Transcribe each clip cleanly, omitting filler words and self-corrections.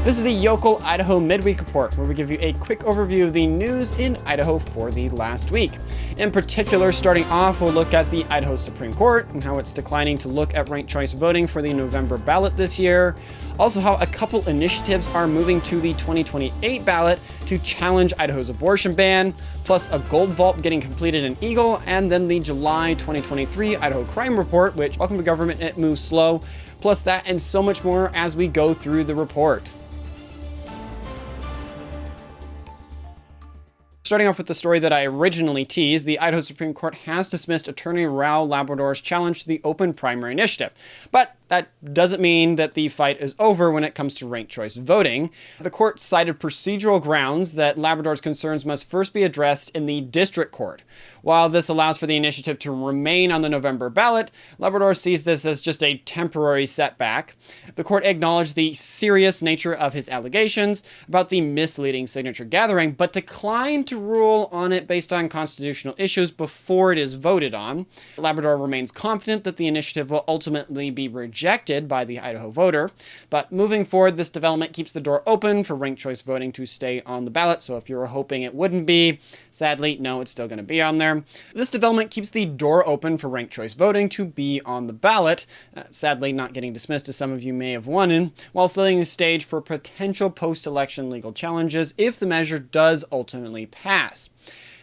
This is the Yocal Idaho Midweek Report, where we give you a quick overview of the news in Idaho for the last week. In particular, starting off, we'll look at the Idaho Supreme Court and how it's declining to look at ranked choice voting for the November ballot this year. Also, how a couple initiatives are moving to the 2028 ballot to challenge Idaho's abortion ban, plus a gold vault getting completed in Eagle, and then the July 2023 Idaho Crime Report, which, welcome to government, it moves slow. Plus that and so much more as we go through the report. Starting off with the story that I originally teased, the Idaho Supreme Court has dismissed Attorney Rao Labrador's challenge to the open primary initiative. But that doesn't mean that the fight is over when it comes to ranked choice voting. The court cited procedural grounds that Labrador's concerns must first be addressed in the district court. While this allows for the initiative to remain on the November ballot, Labrador sees this as just a temporary setback. The court acknowledged the serious nature of his allegations about the misleading signature gathering, but declined to rule on it based on constitutional issues before it is voted on. Labrador remains confident that the initiative will ultimately be rejected by the Idaho voter, but moving forward, this development keeps the door open for ranked choice voting to stay on the ballot. So if you were hoping it wouldn't be, sadly, no, it's still going to be on there. This development keeps the door open for ranked choice voting to be on the ballot, sadly not getting dismissed as some of you may have wanted, while setting the stage for potential post-election legal challenges if the measure does ultimately pass.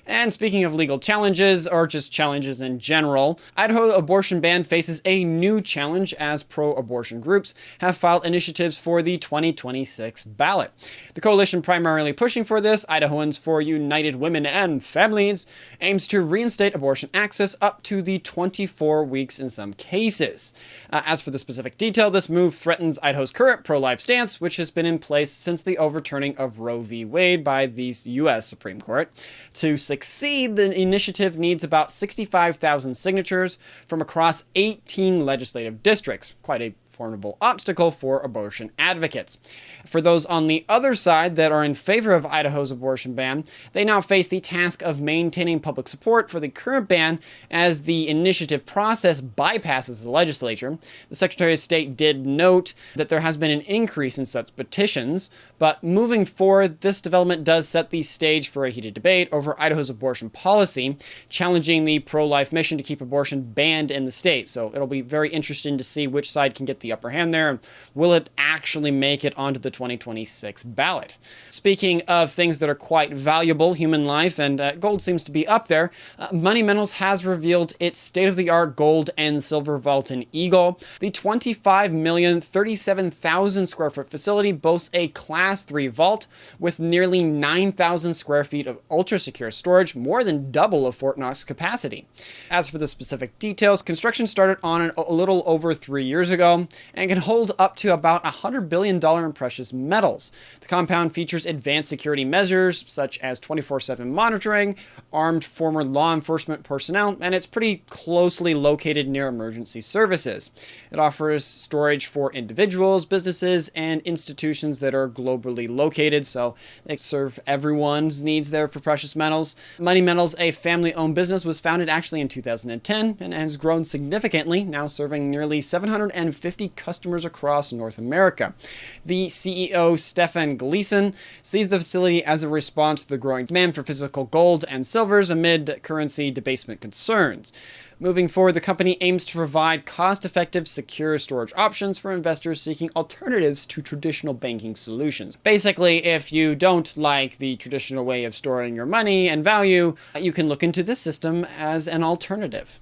And speaking of legal challenges, or just challenges in general, Idaho abortion ban faces a new challenge as pro-abortion groups have filed initiatives for the 2026 ballot. The coalition primarily pushing for this, Idahoans for United Women and Families, aims to reinstate abortion access up to the 24 weeks in some cases. As for the specific detail, this move threatens Idaho's current pro-life stance, which has been in place since the overturning of Roe v. Wade by the U.S. Supreme Court. To succeed, the initiative needs about 65,000 signatures from across 18 legislative districts. Quite a formidable obstacle for abortion advocates. For those on the other side that are in favor of Idaho's abortion ban, they now face the task of maintaining public support for the current ban as the initiative process bypasses the legislature. The Secretary of State did note that there has been an increase in such petitions, but moving forward, this development does set the stage for a heated debate over Idaho's abortion policy, challenging the pro-life mission to keep abortion banned in the state. So it'll be very interesting to see which side can get the upper hand there, and will it actually make it onto the 2026 ballot? Speaking of things that are quite valuable, human life, and gold seems to be up there, Money Metals has revealed its state-of-the-art gold and silver vault in Eagle. The 25,037,000 square foot facility boasts a Class 3 vault with nearly 9,000 square feet of ultra-secure storage, more than double of Fort Knox capacity. As for the specific details, construction started on it a little over 3 years ago, and can hold up to about $100 billion in precious metals. The compound features advanced security measures such as 24/7 monitoring, armed former law enforcement personnel, and it's pretty closely located near emergency services. It offers storage for individuals, businesses, and institutions that are globally located, so they serve everyone's needs there for precious metals. Money Metals, a family-owned business, was founded actually in 2010 and has grown significantly, now serving nearly 750 customers across North America. The CEO, Stefan Gleason, sees the facility as a response to the growing demand for physical gold and silvers amid currency debasement concerns. Moving forward, the company aims to provide cost-effective, secure storage options for investors seeking alternatives to traditional banking solutions. Basically, if you don't like the traditional way of storing your money and value, you can look into this system as an alternative.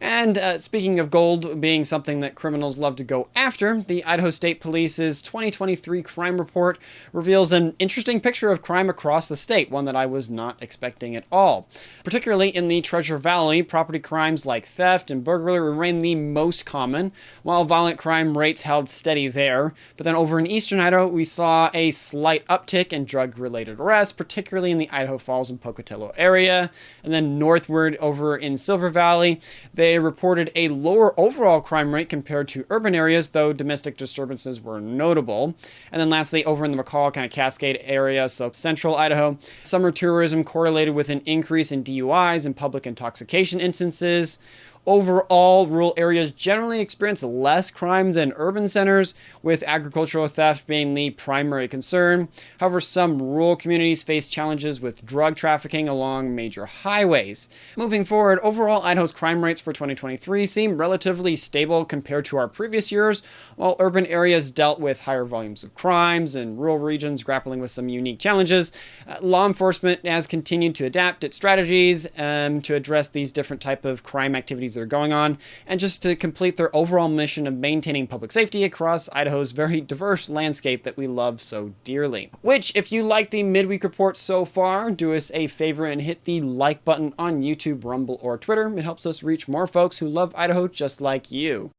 And speaking of gold being something that criminals love to go after, the Idaho State Police's 2023 crime report reveals an interesting picture of crime across the state, one that I was not expecting at all. Particularly in the Treasure Valley, property crimes like theft and burglary remain the most common, while violent crime rates held steady there. But then over in eastern Idaho, we saw a slight uptick in drug-related arrests, particularly in the Idaho Falls and Pocatello area. And then northward over in Silver Valley, they reported a lower overall crime rate compared to urban areas, though domestic disturbances were notable. And then lastly, over in the McCall kind of Cascade area, so central Idaho, summer tourism correlated with an increase in DUIs and public intoxication instances. Overall, rural areas generally experience less crime than urban centers, with agricultural theft being the primary concern. However, some rural communities face challenges with drug trafficking along major highways. Moving forward, overall, Idaho's crime rates for 2023 seem relatively stable compared to our previous years, while urban areas dealt with higher volumes of crimes and rural regions grappling with some unique challenges. Law enforcement has continued to adapt its strategies to address these different type of crime activities that are going on, and just to complete their overall mission of maintaining public safety across Idaho's very diverse landscape that we love so dearly. Which, if you like the Midweek Report so far, do us a favor and hit the like button on YouTube, Rumble, or Twitter. It helps us reach more folks who love Idaho just like you.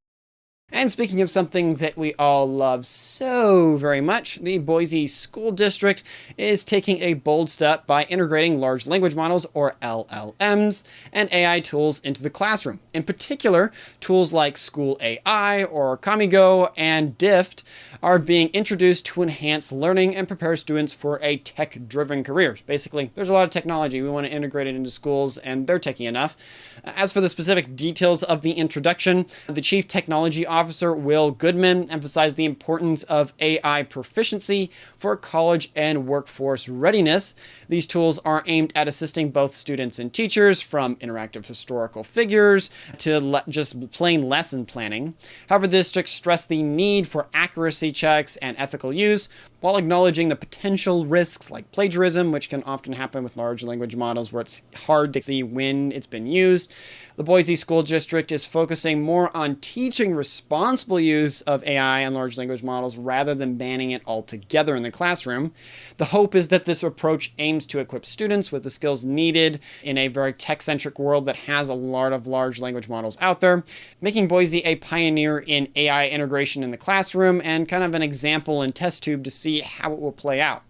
And speaking of something that we all love so very much, the Boise School District is taking a bold step by integrating large language models, or LLMs, and AI tools into the classroom. In particular, tools like School AI or Kamigo and DIFT are being introduced to enhance learning and prepare students for a tech-driven careers. Basically, there's a lot of technology. We want to integrate it into schools, and they're techy enough. As for the specific details of the introduction, the Chief Technology Officer, Will Goodman, emphasized the importance of AI proficiency for college and workforce readiness. These tools are aimed at assisting both students and teachers, from interactive historical figures to just plain lesson planning. However, the district stressed the need for accuracy checks and ethical use, while acknowledging the potential risks like plagiarism, which can often happen with large language models where it's hard to see when it's been used. The Boise School District is focusing more on teaching responsible use of AI and large language models rather than banning it altogether in the classroom. The hope is that this approach aims to equip students with the skills needed in a very tech-centric world that has a lot of large language models out there, making Boise a pioneer in AI integration in the classroom and kind of an example and test tube to see how it will play out.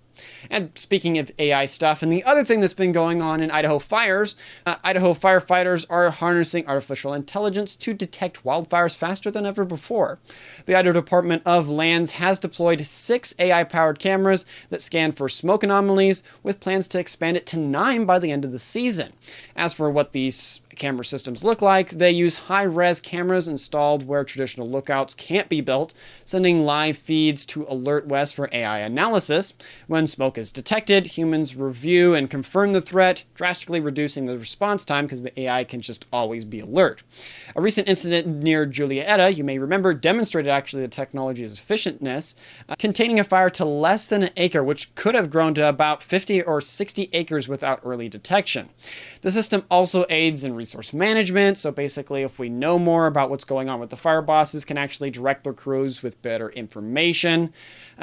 And speaking of AI stuff, and the other thing that's been going on in Idaho fires, Idaho firefighters are harnessing artificial intelligence to detect wildfires faster than ever before. The Idaho Department of Lands has deployed 6 AI-powered cameras that scan for smoke anomalies, with plans to expand it to 9 by the end of the season. As for what these camera systems look like, they use high-res cameras installed where traditional lookouts can't be built, sending live feeds to Alert West for AI analysis. When smoke is detected, humans review and confirm the threat, drastically reducing the response time because the AI can just always be alert. A recent incident near Julietta, you may remember, demonstrated actually the technology's efficientness, containing a fire to less than an acre, which could have grown to about 50 or 60 acres without early detection. The system also aids in resource management, so basically if we know more about what's going on with the fire bosses, can actually direct their crews with better information.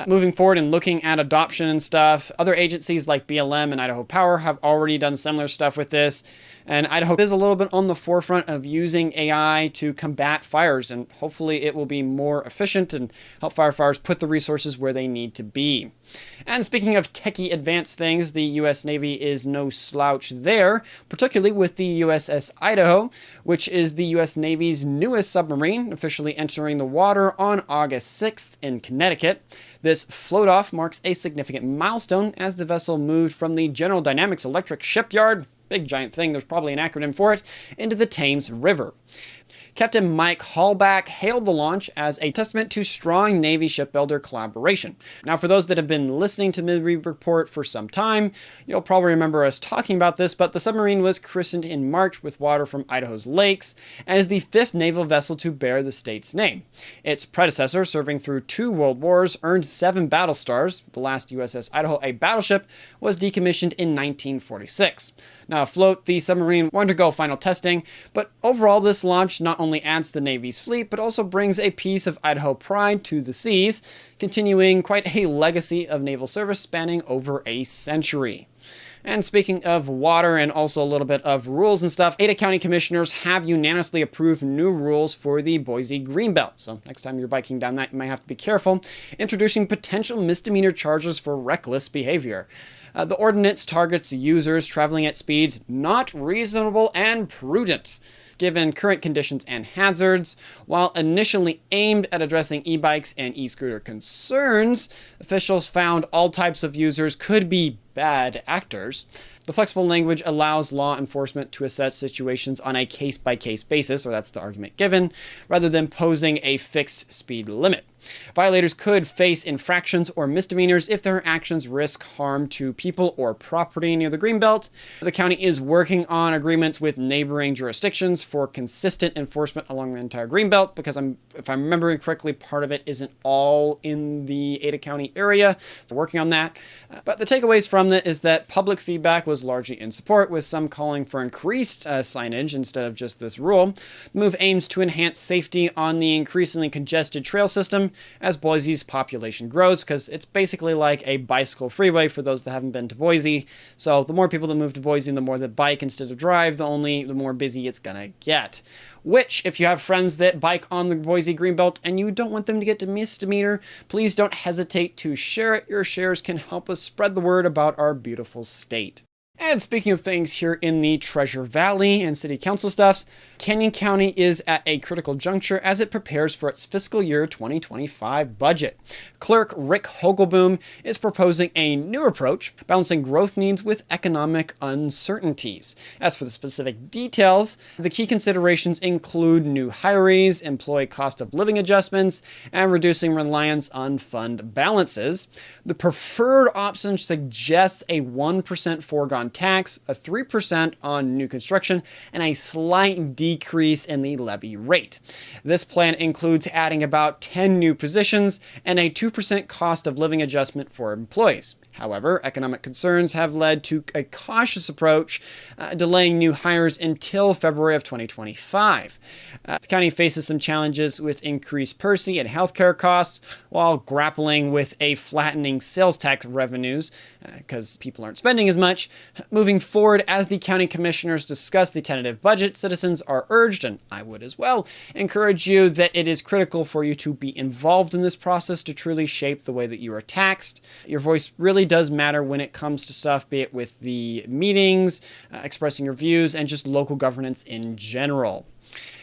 Moving forward and looking at adoption and stuff, other agencies like BLM and Idaho Power have already done similar stuff with this, and Idaho is a little bit on the forefront of using AI to combat fires, and hopefully it will be more efficient and help firefighters put the resources where they need to be. And speaking of techie advanced things, the U.S. Navy is no slouch there, particularly with the USS Idaho, which is the U.S. Navy's newest submarine, officially entering the water on August 6th in Connecticut. This float-off marks a significant milestone as the vessel moved from the General Dynamics Electric Shipyard, big giant thing, there's probably an acronym for it, into the Thames River. Captain Mike Hallback hailed the launch as a testament to strong Navy shipbuilder collaboration. Now, for those that have been listening to Midweek Report for some time, you'll probably remember us talking about this, but the submarine was christened in March with water from Idaho's lakes and is the 5th naval vessel to bear the state's name. Its predecessor, serving through 2 world wars, earned 7 battle stars. The last USS Idaho, a battleship, was decommissioned in 1946. Now afloat, the submarine will undergo final testing, but overall this launch not only adds to the Navy's fleet, but also brings a piece of Idaho pride to the seas, continuing quite a legacy of naval service spanning over a century. And speaking of water and also a little bit of rules and stuff, Ada County Commissioners have unanimously approved new rules for the Boise Greenbelt. So next time you're biking down that, you might have to be careful. Introducing potential misdemeanor charges for reckless behavior. The ordinance targets users traveling at speeds not reasonable and prudent, given current conditions and hazards. While initially aimed at addressing e-bikes and e-scooter concerns, officials found all types of users could be bad actors. The flexible language allows law enforcement to assess situations on a case-by-case basis, or that's the argument given, rather than posing a fixed speed limit. Violators could face infractions or misdemeanors if their actions risk harm to people or property near the Greenbelt. The county is working on agreements with neighboring jurisdictions for consistent enforcement along the entire Greenbelt, because if I'm remembering correctly, part of it isn't all in the Ada County area. So working on that. But the takeaways from it is that public feedback was largely in support, with some calling for increased signage instead of just this rule. The move aims to enhance safety on the increasingly congested trail system as Boise's population grows, because it's basically like a bicycle freeway for those that haven't been to Boise. So the more people that move to Boise, the more that bike instead of drive, the more busy it's gonna get. Which, if you have friends that bike on the Boise Greenbelt and you don't want them to get to Misdemeanor, please don't hesitate to share it. Your shares can help us spread the word about our beautiful state. And speaking of things here in the Treasure Valley and City Council stuffs, Canyon County is at a critical juncture as it prepares for its fiscal year 2025 budget. Clerk Rick Hogelboom is proposing a new approach, balancing growth needs with economic uncertainties. As for the specific details, the key considerations include new hirees, employee cost of living adjustments, and reducing reliance on fund balances. The preferred option suggests a 1% foregone tax, a 3% on new construction, and a slight decrease in the levy rate. This plan includes adding about 10 new positions and a 2% cost of living adjustment for employees. However, economic concerns have led to a cautious approach, delaying new hires until February of 2025. The county faces some challenges with increased PERSI and healthcare costs, while grappling with a flattening sales tax revenues, because people aren't spending as much. Moving forward, as the county commissioners discuss the tentative budget, citizens are urged, and I would as well, encourage you that it is critical for you to be involved in this process to truly shape the way that you are taxed. Your voice really does matter when it comes to stuff, be it with the meetings, expressing your views, and just local governance in general.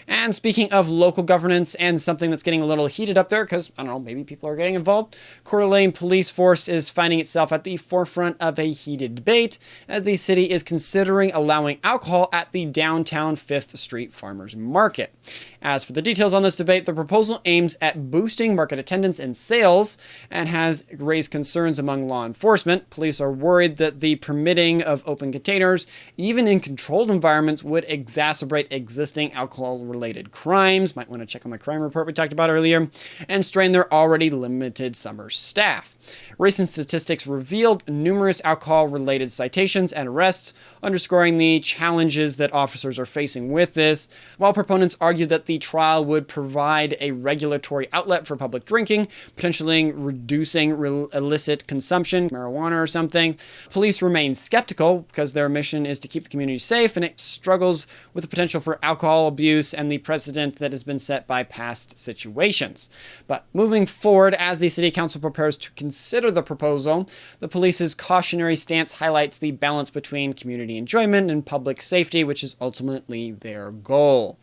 And speaking of local governance and something that's getting a little heated up there, because, I don't know, maybe people are getting involved, Coeur d'Alene Police Force is finding itself at the forefront of a heated debate as the city is considering allowing alcohol at the downtown 5th Street Farmers Market. As for the details on this debate, the proposal aims at boosting market attendance and sales and has raised concerns among law enforcement. Police are worried that the permitting of open containers, even in controlled environments, would exacerbate existing alcohol-related crimes. Might want to check on the crime report we talked about earlier, and strain their already limited summer staff. Recent statistics revealed numerous alcohol-related citations and arrests, underscoring the challenges that officers are facing with this, while proponents argue that the trial would provide a regulatory outlet for public drinking, potentially reducing illicit consumption, marijuana or something. Police remain skeptical because their mission is to keep the community safe, and it struggles with the potential for alcohol abuse and the precedent that has been set by past situations. But moving forward, as the City Council prepares to consider the proposal, the police's cautionary stance highlights the balance between community enjoyment and public safety, which is ultimately their goal.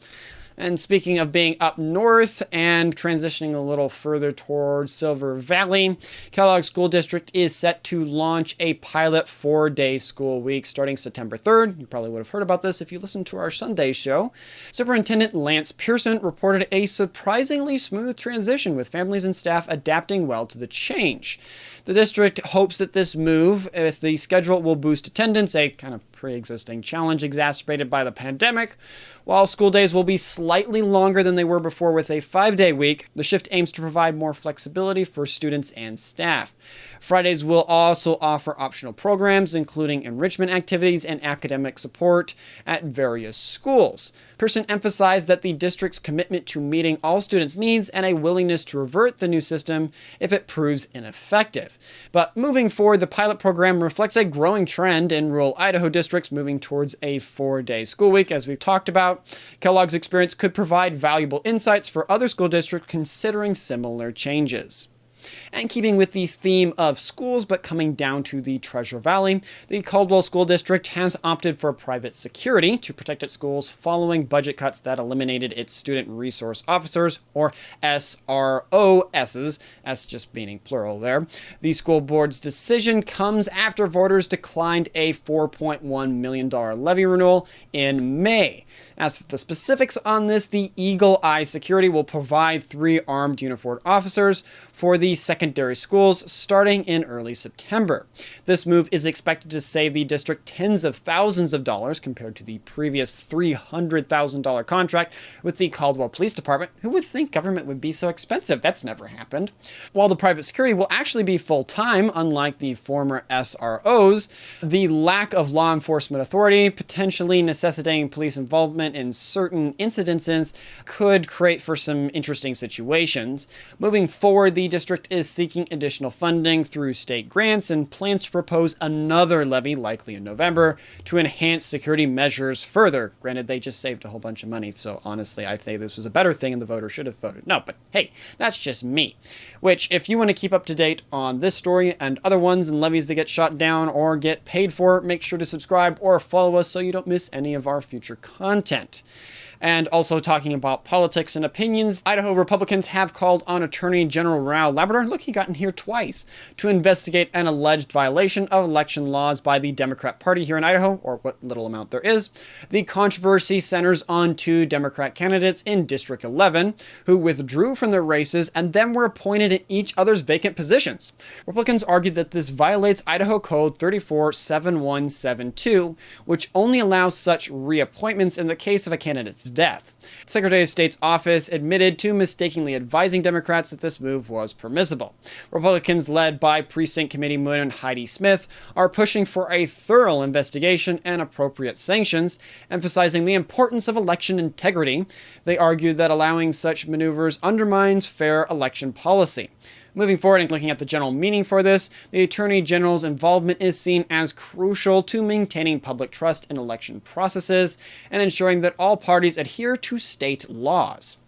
And speaking of being up north and transitioning a little further towards Silver Valley, Kellogg School District is set to launch a pilot 4-day school week starting September 3rd. You probably would have heard about this if you listened to our Sunday show. Superintendent Lance Pearson reported a surprisingly smooth transition, with families and staff adapting well to the change. The district hopes that this move, if the schedule, will boost attendance, a kind of pre-existing challenge exacerbated by the pandemic. While school days will be slightly longer than they were before with a 5-day week, the shift aims to provide more flexibility for students and staff. Fridays will also offer optional programs, including enrichment activities and academic support at various schools. Pearson emphasized that the district's commitment to meeting all students' needs and a willingness to revert the new system if it proves ineffective. But moving forward, the pilot program reflects a growing trend in rural Idaho districts moving towards a 4-day school week, as we've talked about. Kellogg's experience could provide valuable insights for other school districts considering similar changes. And keeping with the theme of schools, but coming down to the Treasure Valley, the Caldwell School District has opted for private security to protect its schools following budget cuts that eliminated its student resource officers, or SROSs, S just meaning plural there. The school board's decision comes after voters declined a $4.1 million levy renewal in May. As for the specifics on this, the Eagle Eye Security will provide 3 armed uniformed officers for the secondary schools starting in early September. This move is expected to save the district tens of thousands of dollars compared to the previous $300,000 contract with the Caldwell Police Department. Who would think government would be so expensive? That's never happened. While the private security will actually be full-time, unlike the former SROs, the lack of law enforcement authority, potentially necessitating police involvement in certain incidences, could create for some interesting situations. Moving forward, the district is seeking additional funding through state grants and plans to propose another levy, likely in November, to enhance security measures further. Granted, they just saved a whole bunch of money, so honestly, I think this was a better thing and the voters should have voted no, but hey, that's just me. Which, if you want to keep up to date on this story and other ones and levies that get shot down or get paid for, make sure to subscribe or follow us so you don't miss any of our future content. And also talking about politics and opinions, Idaho Republicans have called on Attorney General Rao Labrador, look, he got in here twice, to investigate an alleged violation of election laws by the Democrat Party here in Idaho, or what little amount there is. The controversy centers on 2 Democrat candidates in District 11 who withdrew from their races and then were appointed in each other's vacant positions. Republicans argued that this violates Idaho Code 347172, which only allows such reappointments in the case of a candidate's death. The Secretary of State's office admitted to mistakenly advising Democrats that this move was permissible. Republicans, led by Precinct Committeewoman Heidi Smith, are pushing for a thorough investigation and appropriate sanctions, emphasizing the importance of election integrity. They argue that allowing such maneuvers undermines fair election policy. Moving forward and looking at the general meaning for this, the Attorney General's involvement is seen as crucial to maintaining public trust in election processes and ensuring that all parties adhere to state laws.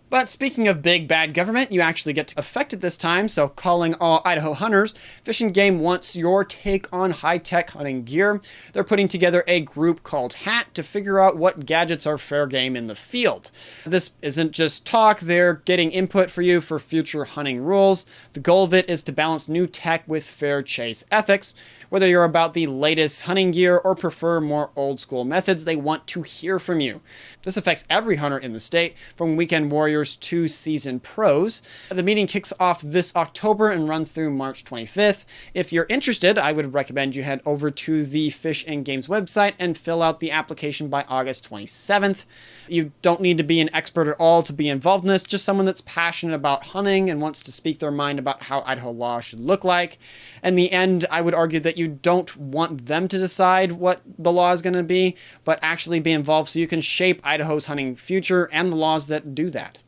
But speaking of big bad government, you actually get affected this time, so calling all Idaho hunters, Fish and Game wants your take on high-tech hunting gear. They're putting together a group called HAT to figure out what gadgets are fair game in the field. This isn't just talk, they're getting input for you for future hunting rules. The goal of it is to balance new tech with fair chase ethics. Whether you're about the latest hunting gear or prefer more old-school methods, they want to hear from you. This affects every hunter in the state, from weekend warriors to seasoned pros. The meeting kicks off this October and runs through March 25th. If you're interested, I would recommend you head over to the Fish and Game's website and fill out the application by August 27th. You don't need to be an expert at all to be involved in this, just someone that's passionate about hunting and wants to speak their mind about how Idaho law should look like. In the end, I would argue that you don't want them to decide what the law is going to be, but actually be involved so you can shape Idaho's hunting future and the laws that do that.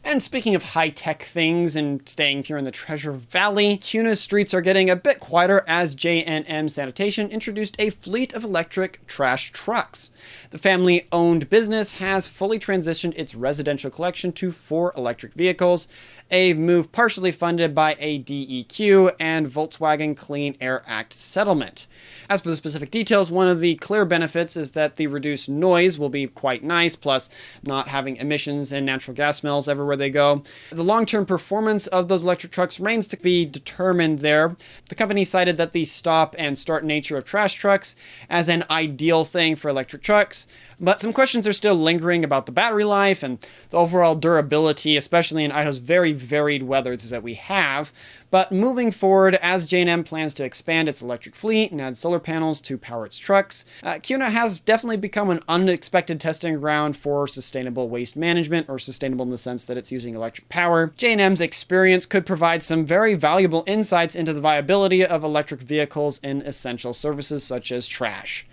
And speaking of high-tech things and staying here in the Treasure Valley, Kuna's streets are getting a bit quieter as J&M Sanitation introduced a fleet of electric trash trucks. The family-owned business has fully transitioned its residential collection to 4 electric vehicles, a move partially funded by a DEQ and Volkswagen Clean Air Act settlement. As for the specific details, one of the clear benefits is that the reduced noise will be quite nice, plus not having emissions and natural gas smells everywhere they go. The long-term performance of those electric trucks remains to be determined there. The company cited that the stop and start nature of trash trucks as an ideal thing for electric trucks, but some questions are still lingering about the battery life and the overall durability, especially in Idaho's very varied weathers that we have. But moving forward, as J&M plans to expand its electric fleet and add solar panels to power its trucks, Kuna has definitely become an unexpected testing ground for sustainable waste management, or sustainable in the sense that it's using electric power. J&M's experience could provide some very valuable insights into the viability of electric vehicles in essential services such as trash.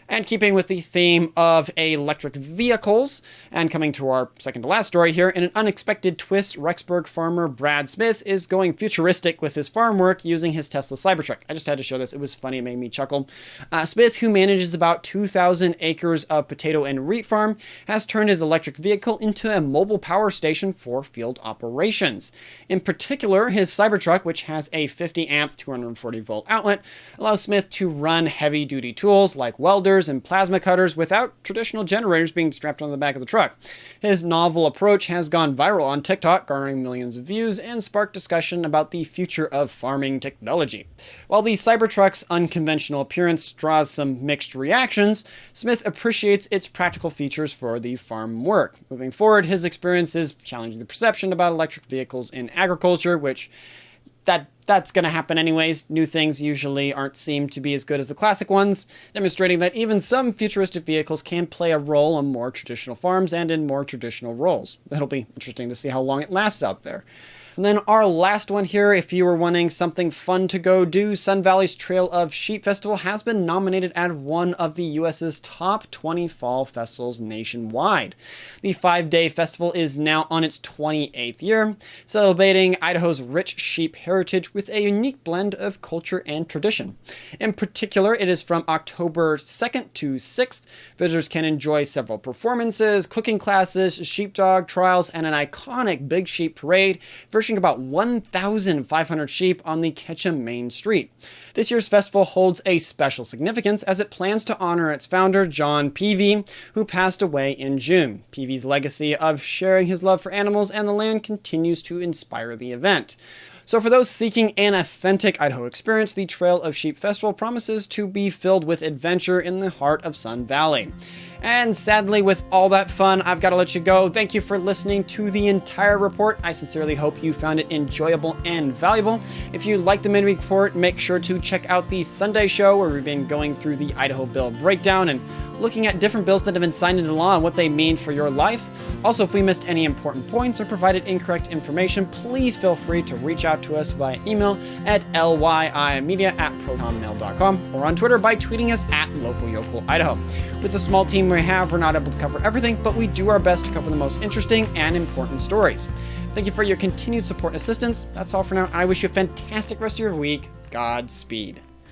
And keeping with the theme of electric vehicles, and coming to our second to last story here, in an unexpected twist, Rexburg farmer Brad Smith is going futuristic with his farm work using his Tesla Cybertruck. I just had to show this. It was funny. It made me chuckle. Smith, who manages about 2,000 acres of potato and wheat farm, has turned his electric vehicle into a mobile power station for field operations. In particular, his Cybertruck, which has a 50 amp 240 volt outlet, allows Smith to run heavy duty tools like welders and plasma cutters without traditional generators being strapped on the back of the truck. His novel approach has gone viral on TikTok, garnering millions of views and sparked discussion about the future of farming technology. While the Cybertruck's unconventional appearance draws some mixed reactions, Smith appreciates its practical features for the farm work. Moving forward, his experience is challenging the perception about electric vehicles in agriculture, which that's going to happen anyways. New things usually aren't seem to be as good as the classic ones, demonstrating that even some futuristic vehicles can play a role on more traditional farms and in more traditional roles. It'll be interesting to see how long it lasts out there. And then our last one here, if you were wanting something fun to go do, Sun Valley's Trail of Sheep Festival has been nominated as one of the U.S.'s top 20 fall festivals nationwide. The 5-day festival is now on its 28th year, celebrating Idaho's rich sheep heritage with a unique blend of culture and tradition. In particular, it is from October 2nd to 6th. Visitors can enjoy several performances, cooking classes, sheepdog trials, and an iconic big sheep parade, featuring about 1,500 sheep on the Ketchum Main Street. This year's festival holds a special significance as it plans to honor its founder, John Peavy, who passed away in June. Peavy's legacy of sharing his love for animals and the land continues to inspire the event. So for those seeking an authentic Idaho experience, the Trail of Sheep Festival promises to be filled with adventure in the heart of Sun Valley. And sadly, with all that fun, I've got to let you go. Thank you for listening to the entire report. I sincerely hope you found it enjoyable and valuable. If you like the Midweek Report, make sure to check out the Sunday show where we've been going through the Idaho bill breakdown and looking at different bills that have been signed into law and what they mean for your life. Also, if we missed any important points or provided incorrect information, please feel free to reach out to us via email at lyimedia@protonmail.com or on Twitter by tweeting us at @LocalYokalIdaho. With the small team we have, we're not able to cover everything, but we do our best to cover the most interesting and important stories. Thank you for your continued support and assistance. That's all for now. I wish you a fantastic rest of your week. Godspeed.